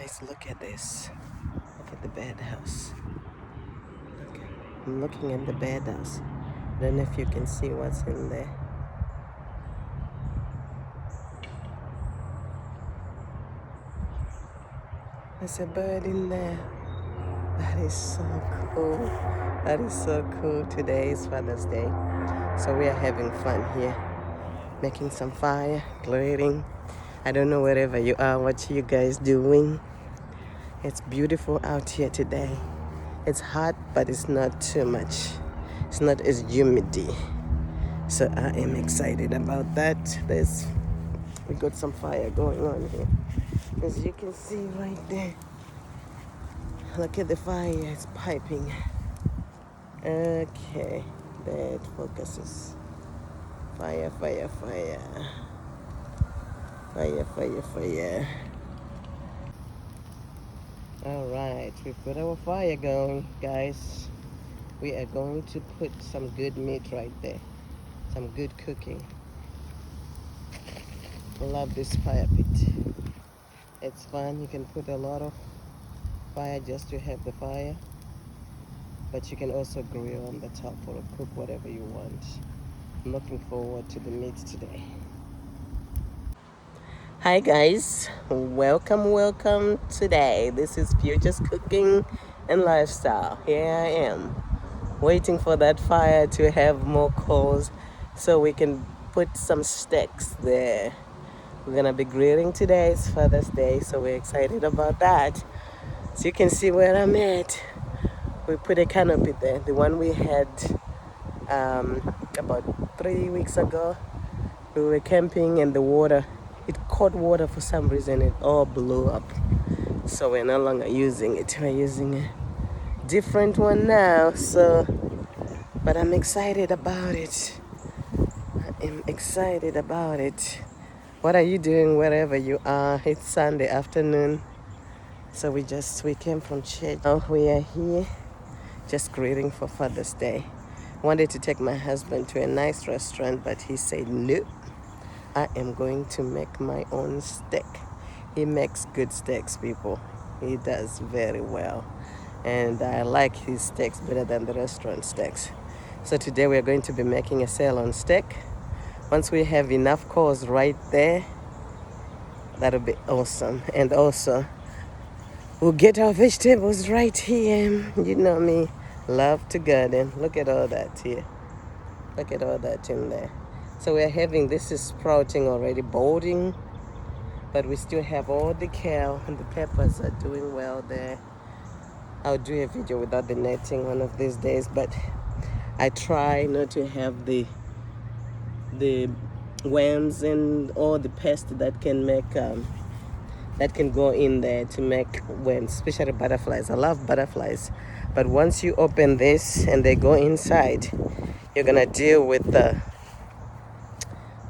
Guys, look at this. Look at the bed house. I'm looking at the bed house. I don't know if you can see what's in there. There's a bird in there. That is so cool. That is so cool. Today is Father's Day. So we are having fun here. Making some fire, grilling. I don't know wherever you are, what you guys doing. It's beautiful out here today. It's hot, but it's not too much. It's not as humid. So I am excited about that. We got some fire going on here. As you can see right there. Look at the fire, it's piping. Okay, there it focuses. Fire, fire, fire. Fire, fire, fire. All right, we put our fire going, guys. We are going to put some good meat right there. Some good cooking. I love this fire pit. It's fun. You can put a lot of fire just to have the fire. But you can also grill on the top or cook whatever you want. I'm looking forward to the meat today. Hi guys, welcome today. This is Future's Cooking and Lifestyle. Here I am, waiting for that fire to have more coals so we can put some steaks there. We're gonna be grilling today. It's Father's Day, so we're excited about that. So you can see where I'm at. We put a canopy there, the one we had about 3 weeks ago. We were camping and the water, it caught water for some reason, it all blew up. So we're no longer using it. We're using a different one now. But I'm excited about it. I am excited about it. What are you doing wherever you are? It's Sunday afternoon. So we came from church. Now we are here just grilling for Father's Day. I wanted to take my husband to a nice restaurant, but he said no. I am going to make my own steak. He makes good steaks, people. He does very well. And I like his steaks better than the restaurant steaks. So today we are going to be making a Ceylon steak. Once we have enough coals right there, that'll be awesome. And also, we'll get our vegetables right here. You know me, love to garden. Look at all that here. Look at all that in there. So we're having, this is sprouting already, bolding, but we still have all the kale and the peppers are doing well there. I'll do a video without the netting one of these days, but I try not to have the worms and all the pests that can make that can go in there to make worms, especially butterflies. I love butterflies, but once you open this and they go inside, you're gonna deal with the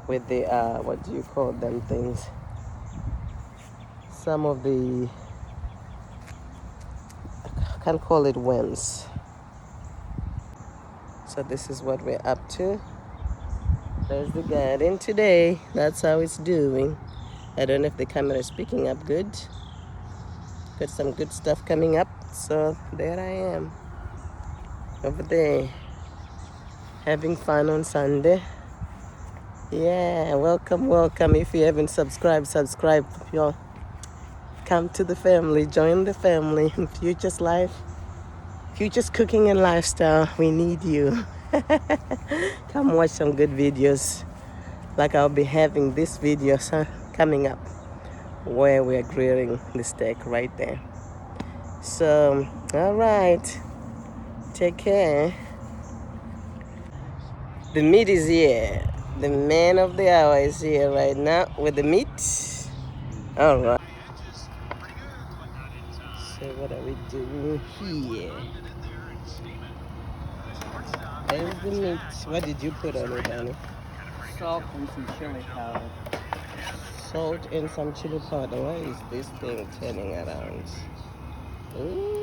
what do you call them things? Some of the, I can't call it worms. So this is what we're up to. There's the garden today. That's how it's doing. I don't know if the camera is picking up good. Got some good stuff coming up. So there I am, over there, having fun on Sunday. Yeah, welcome. If you haven't subscribed. Y'all, come to the family, join the family. Future's Life, Future's Cooking and Lifestyle. We need you. Come watch some good videos. Like I'll be having this video coming up where we're grilling the steak right there. So, all right. Take care. The meat is here. The man of the hour is here right now with the meat. All right. So what are we doing here? There's the meat. What did you put on it, Danny? Salt and some chili powder. Salt and some chili powder. Why is this thing turning around? Ooh.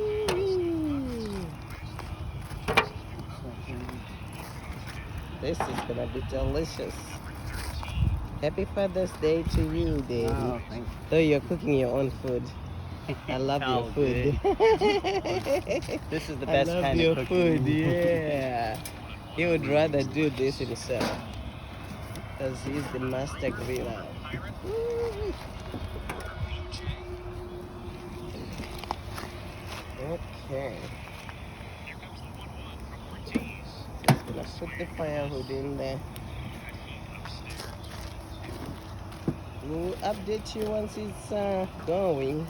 This is gonna be delicious. Happy Father's Day to you, Daddy. Oh, thank you. Though you're cooking your own food. I love your Cow food. This is the I best love kind your of cooking. food, yeah. He would rather do this himself because he's the master griller. Okay. Just gonna put the firewood in there. We'll update you once it's going.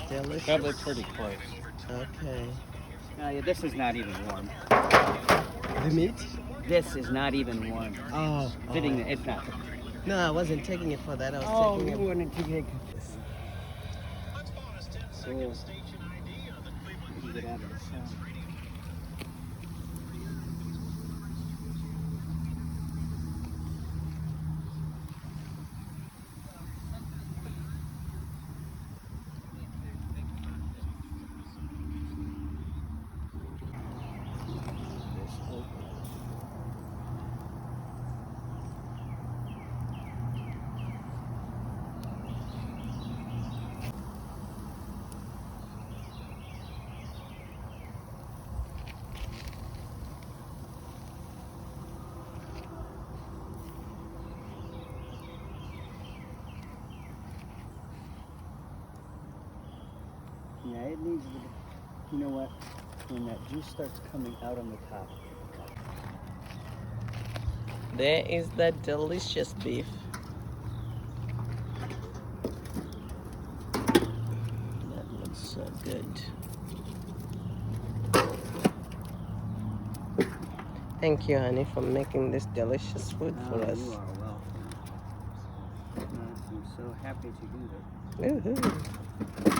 Delicious. Probably pretty close. Okay. Yeah, this is not even warm. The meat? This is not even warm. Oh. Fitting, it's not. No, I wasn't taking it for that. I was taking it. wanted to take Yes. So, you can get out of the sun. Yeah, it needs, you know what, when that juice starts coming out on the top. There is that delicious beef. That looks so good. Thank you, honey, for making this delicious food for us. You are welcome. I'm so happy to do that. Woohoo.